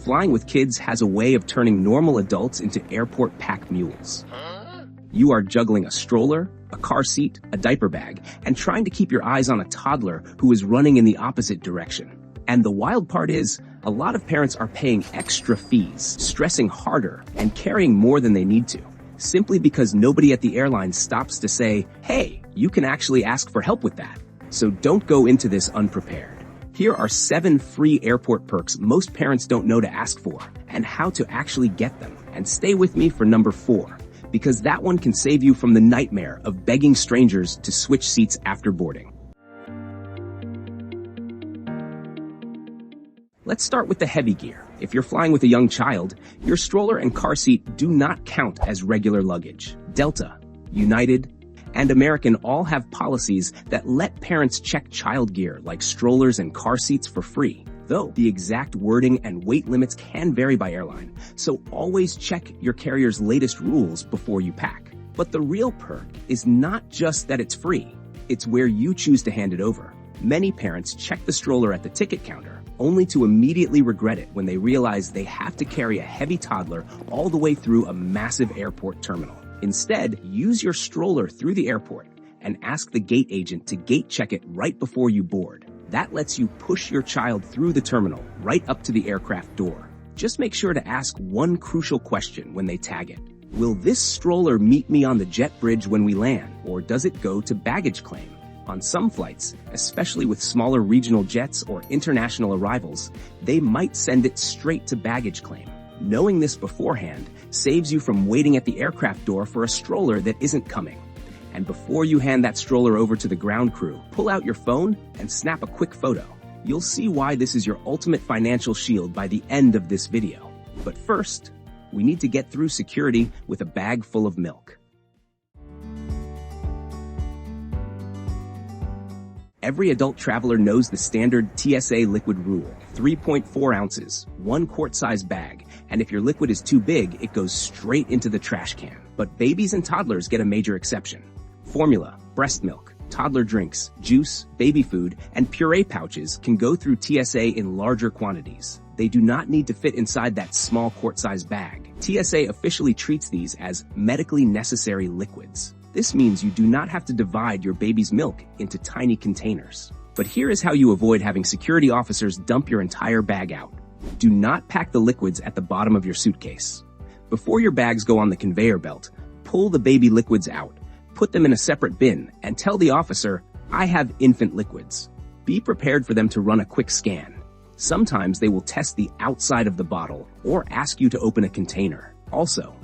flying with kids has a way of turning normal adults into airport pack mules. You are juggling a stroller, a car seat, a diaper bag, and trying to keep your eyes on a toddler who is running in the opposite direction. And the wild part is, a lot of parents are paying extra fees, stressing harder, and carrying more than they need to, simply because nobody at the airline stops to say, hey, you can actually ask for help with that. So don't go into this unprepared. Here are 7 free airport perks most parents don't know to ask for, and how to actually get them. And stay with me for number 4, because that one can save you from the nightmare of begging strangers to switch seats after boarding. Let's start with the heavy gear. If you're flying with a young child, your stroller and car seat do not count as regular luggage. Delta, United, and American all have policies that let parents check child gear like strollers and car seats for free, though the exact wording and weight limits can vary by airline, so always check your carrier's latest rules before you pack. But the real perk is not just that it's free, it's where you choose to hand it over. Many parents check the stroller at the ticket counter, only to immediately regret it when they realize they have to carry a heavy toddler all the way through a massive airport terminal. Instead, use your stroller through the airport and ask the gate agent to gate check it right before you board. That lets you push your child through the terminal right up to the aircraft door. Just make sure to ask one crucial question when they tag it. Will this stroller meet me on the jet bridge when we land, or does it go to baggage claim? On some flights, especially with smaller regional jets or international arrivals, they might send it straight to baggage claim. Knowing this beforehand saves you from waiting at the aircraft door for a stroller that isn't coming. And before you hand that stroller over to the ground crew, pull out your phone and snap a quick photo. You'll see why this is your ultimate financial shield by the end of this video. But first, we need to get through security with a bag full of milk. Every adult traveler knows the standard TSA liquid rule, 3.4 ounces, 1 quart-size bag, and if your liquid is too big, it goes straight into the trash can. But babies and toddlers get a major exception. Formula, breast milk, toddler drinks, juice, baby food, and puree pouches can go through TSA in larger quantities. They do not need to fit inside that small quart-size bag. TSA officially treats these as medically necessary liquids. This means you do not have to divide your baby's milk into tiny containers. But here is how you avoid having security officers dump your entire bag out. Do not pack the liquids at the bottom of your suitcase. Before your bags go on the conveyor belt, pull the baby liquids out, put them in a separate bin, and tell the officer, I have infant liquids. Be prepared for them to run a quick scan. Sometimes they will test the outside of the bottle or ask you to open a container. Also,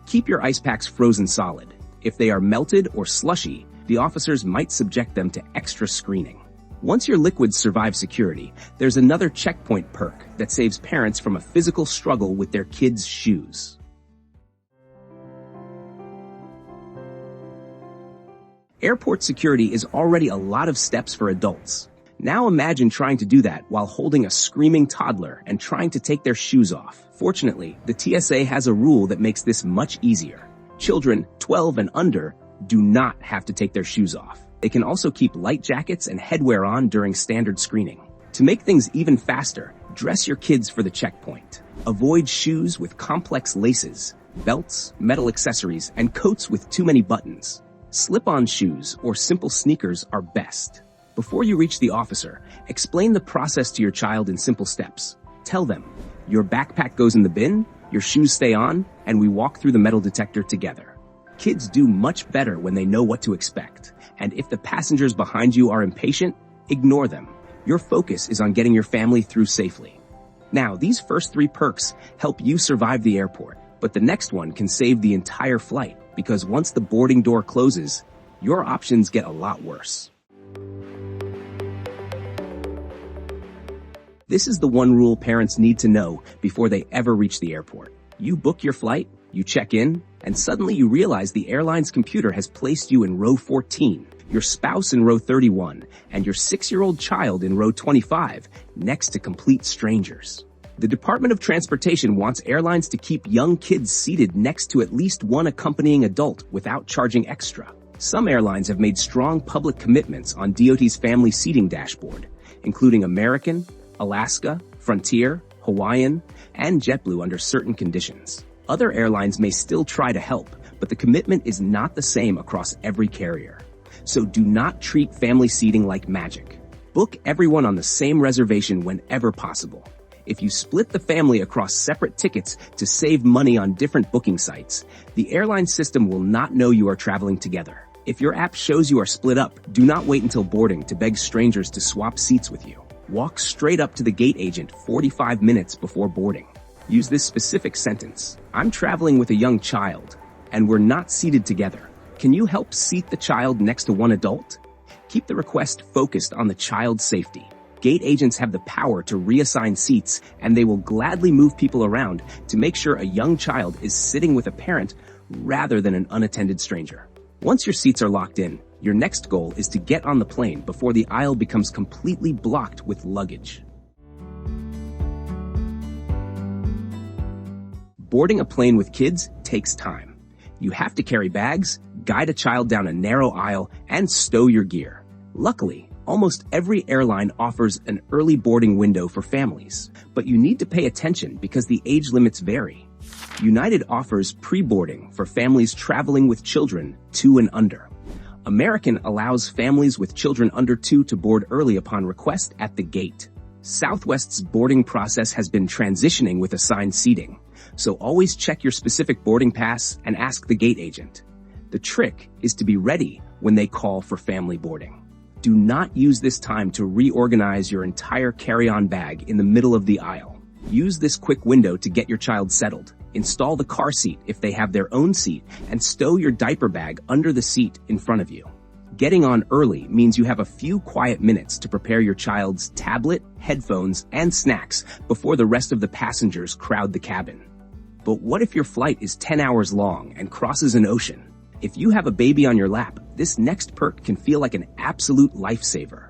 keep your ice packs frozen solid. If they are melted or slushy, the officers might subject them to extra screening. Once your liquids survive security, there's another checkpoint perk that saves parents from a physical struggle with their kids' shoes. Airport security is already a lot of steps for adults. Now imagine trying to do that while holding a screaming toddler and trying to take their shoes off. Fortunately, the TSA has a rule that makes this much easier. Children 12 and under do not have to take their shoes off. They can also keep light jackets and headwear on during standard screening. To make things even faster, dress your kids for the checkpoint. Avoid shoes with complex laces, belts, metal accessories, and coats with too many buttons. Slip-on shoes or simple sneakers are best. Before you reach the officer, explain the process to your child in simple steps. Tell them, your backpack goes in the bin, your shoes stay on, and we walk through the metal detector together. Kids do much better when they know what to expect. And if the passengers behind you are impatient, ignore them. Your focus is on getting your family through safely. Now, these first 3 perks help you survive the airport, but the next one can save the entire flight, because once the boarding door closes, your options get a lot worse. This is the one rule parents need to know before they ever reach the airport. You book your flight, you check in, and suddenly you realize the airline's computer has placed you in row 14, your spouse in row 31, and your 6-year-old child in row 25, next to complete strangers. The Department of Transportation wants airlines to keep young kids seated next to at least one accompanying adult without charging extra. Some airlines have made strong public commitments on DOT's family seating dashboard, including American, Alaska, Frontier, Hawaiian, and JetBlue under certain conditions. Other airlines may still try to help, but the commitment is not the same across every carrier. So do not treat family seating like magic. Book everyone on the same reservation whenever possible. If you split the family across separate tickets to save money on different booking sites, the airline system will not know you are traveling together. If your app shows you are split up, do not wait until boarding to beg strangers to swap seats with you. Walk straight up to the gate agent 45 minutes before boarding. Use this specific sentence: "I'm traveling with a young child, and we're not seated together. Can you help seat the child next to one adult?" Keep the request focused on the child's safety. Gate agents have the power to reassign seats, and they will gladly move people around to make sure a young child is sitting with a parent rather than an unattended stranger. Once your seats are locked in, your next goal is to get on the plane before the aisle becomes completely blocked with luggage. Boarding a plane with kids takes time. You have to carry bags, guide a child down a narrow aisle, and stow your gear. Luckily, almost every airline offers an early boarding window for families, but you need to pay attention because the age limits vary. United offers pre-boarding for families traveling with children 2 and under. American allows families with children under 2 to board early upon request at the gate. Southwest's boarding process has been transitioning with assigned seating, so always check your specific boarding pass and ask the gate agent. The trick is to be ready when they call for family boarding. Do not use this time to reorganize your entire carry-on bag in the middle of the aisle. Use this quick window to get your child settled. Install the car seat if they have their own seat, and stow your diaper bag under the seat in front of you. Getting on early means you have a few quiet minutes to prepare your child's tablet, headphones, and snacks before the rest of the passengers crowd the cabin. But what if your flight is 10 hours long and crosses an ocean? If you have a baby on your lap, this next perk can feel like an absolute lifesaver.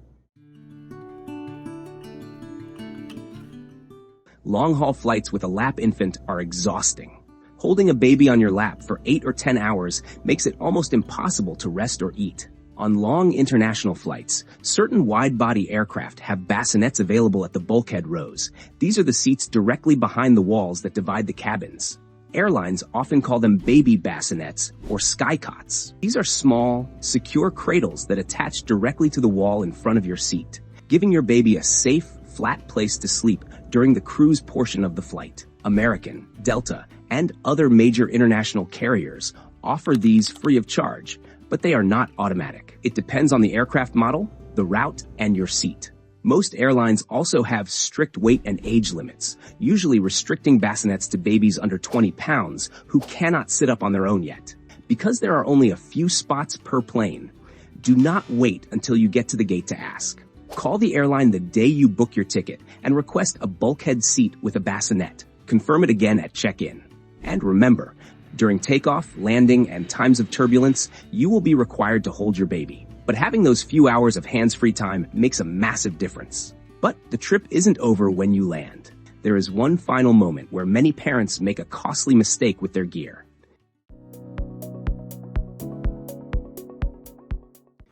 Long-haul flights with a lap infant are exhausting. Holding a baby on your lap for 8 or 10 hours makes it almost impossible to rest or eat. On long international flights, certain wide-body aircraft have bassinets available at the bulkhead rows. These are the seats directly behind the walls that divide the cabins. Airlines often call them baby bassinets or skycots. These are small, secure cradles that attach directly to the wall in front of your seat, giving your baby a safe, flat place to sleep during the cruise portion of the flight. American, Delta, and other major international carriers offer these free of charge, but they are not automatic. It depends on the aircraft model, the route, and your seat. Most airlines also have strict weight and age limits, usually restricting bassinets to babies under 20 pounds who cannot sit up on their own yet. Because there are only a few spots per plane, do not wait until you get to the gate to ask. Call the airline the day you book your ticket and request a bulkhead seat with a bassinet. Confirm it again at check-in. And remember, during takeoff, landing, and times of turbulence, you will be required to hold your baby. But having those few hours of hands-free time makes a massive difference. But the trip isn't over when you land. There is one final moment where many parents make a costly mistake with their gear.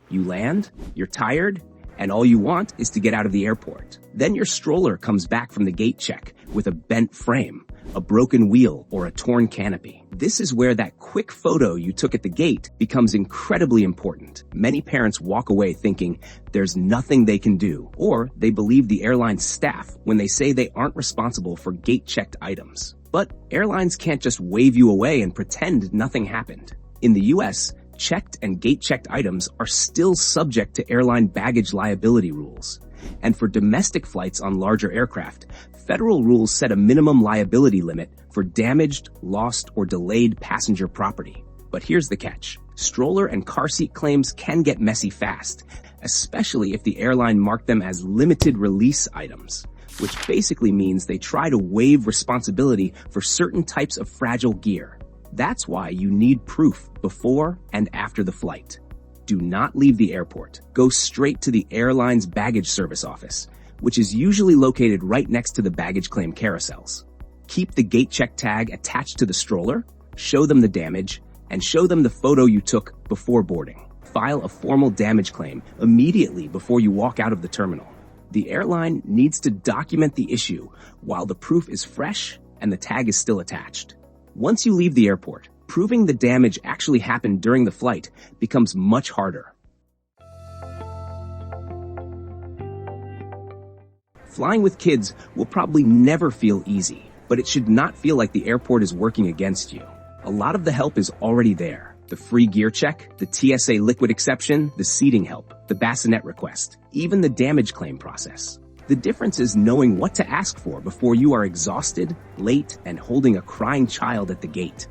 You land, you're tired, and all you want is to get out of the airport. Then your stroller comes back from the gate check with a bent frame, a broken wheel, or a torn canopy. This is where that quick photo you took at the gate becomes incredibly important. Many parents walk away thinking there's nothing they can do, or they believe the airline staff when they say they aren't responsible for gate-checked items. But airlines can't just wave you away and pretend nothing happened. In the US, checked and gate-checked items are still subject to airline baggage liability rules. And for domestic flights on larger aircraft, federal rules set a minimum liability limit for damaged, lost, or delayed passenger property. But here's the catch. Stroller and car seat claims can get messy fast, especially if the airline marked them as limited release items, which basically means they try to waive responsibility for certain types of fragile gear. That's why you need proof before and after the flight. Do not leave the airport. Go straight to the airline's baggage service office, which is usually located right next to the baggage claim carousels. Keep the gate check tag attached to the stroller, show them the damage, and show them the photo you took before boarding. File a formal damage claim immediately before you walk out of the terminal. The airline needs to document the issue while the proof is fresh and the tag is still attached. Once you leave the airport, proving the damage actually happened during the flight becomes much harder. Flying with kids will probably never feel easy, but it should not feel like the airport is working against you. A lot of the help is already there. The free gear check, the TSA liquid exception, the seating help, the bassinet request, even the damage claim process. The difference is knowing what to ask for before you are exhausted, late, and holding a crying child at the gate.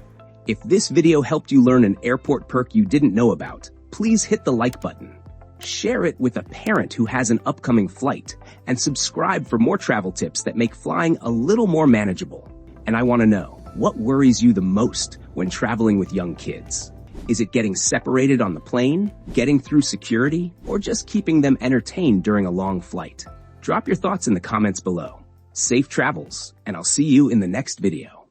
If this video helped you learn an airport perk you didn't know about, please hit the like button. Share it with a parent who has an upcoming flight, and subscribe for more travel tips that make flying a little more manageable. And I want to know, what worries you the most when traveling with young kids? Is it getting separated on the plane, getting through security, or just keeping them entertained during a long flight? Drop your thoughts in the comments below. Safe travels, and I'll see you in the next video.